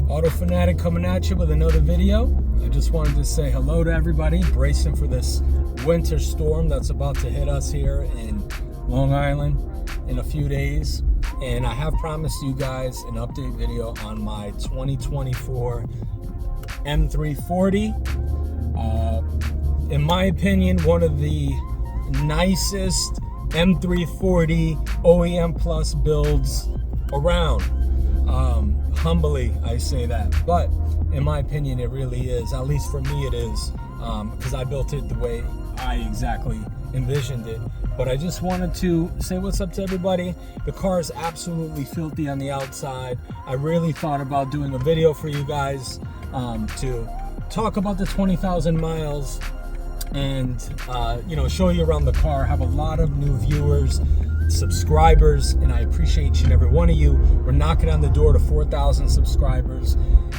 Auto Fanatic coming at you with another video. I just wanted to say hello to everybody, bracing for this winter storm that's about to hit us here in Long Island in a few days. And I have promised you guys an update video on my 2024 M340. In my opinion, one of the nicest M340 OEM Plus builds around. Humbly, I say that, but in my opinion, it really is. At least for me, it is, because I built it the way I exactly envisioned it. But I just wanted to say what's up to everybody. The car is absolutely filthy on the outside. I really thought about doing a video for you guys to talk about the 20,000 miles and show you around the car. I have a lot of new viewers, subscribers, and I appreciate each and every one of you. We're knocking on the door to 4,000 subscribers,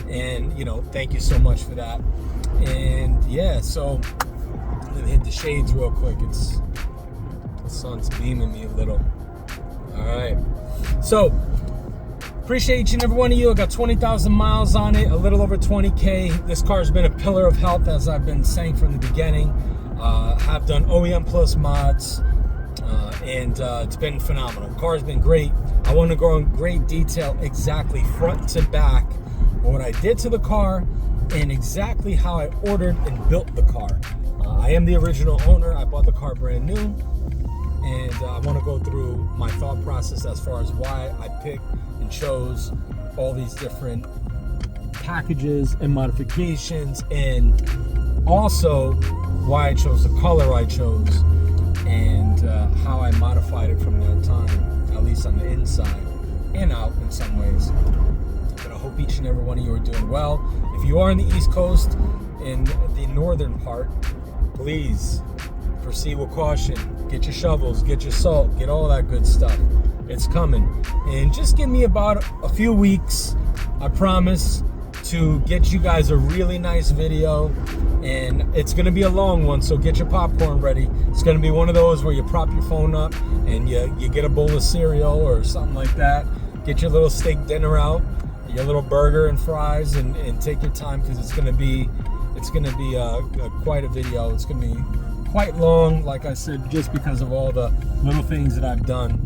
and thank you so much for that. And yeah, so let me hit the shades real quick. The sun's beaming me a little. All right, so appreciate each and every one of you. I got 20,000 miles on it, a little over 20K. This car's been a pillar of health, as I've been saying from the beginning. Have done OEM Plus mods, and it's been phenomenal. Car's been great. I want to go in great detail, exactly front to back, what I did to the car and exactly how I ordered and built the car. I am the original owner. I bought the car brand new, and I want to go through my thought process as far as why I picked and chose all these different packages and modifications, and also why I chose the color I chose, and how I modified it from that time, at least on the inside and out in some ways. But I hope each and every one of you are doing well. If you are in the East Coast, in the northern part, please proceed with caution. Get your shovels, get your salt, get all that good stuff. It's coming. And just give me about a few weeks, I promise, to get you guys a really nice video. And it's gonna be a long one, so get your popcorn ready. It's gonna be one of those where you prop your phone up and you get a bowl of cereal or something like that. Get your little steak dinner out, your little burger and fries, and take your time, because it's gonna be quite a video. It's gonna be quite long, like I said, just because of all the little things that I've done.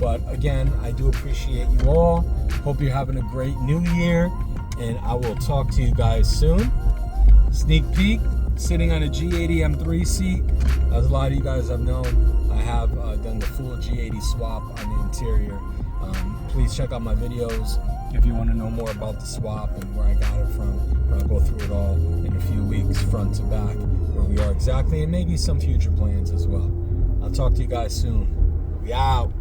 But again, I do appreciate you all. Hope you're having a great new year, and I will talk to you guys soon. Sneak peek, sitting on a G80 M3 seat. As a lot of you guys have known, I have done the full G80 swap on the interior. Please check out my videos if you want to know more about the swap and where I got it from. I'll go through it all in a few weeks, front to back, where we are exactly, and maybe some future plans as well. I'll talk to you guys soon. We out.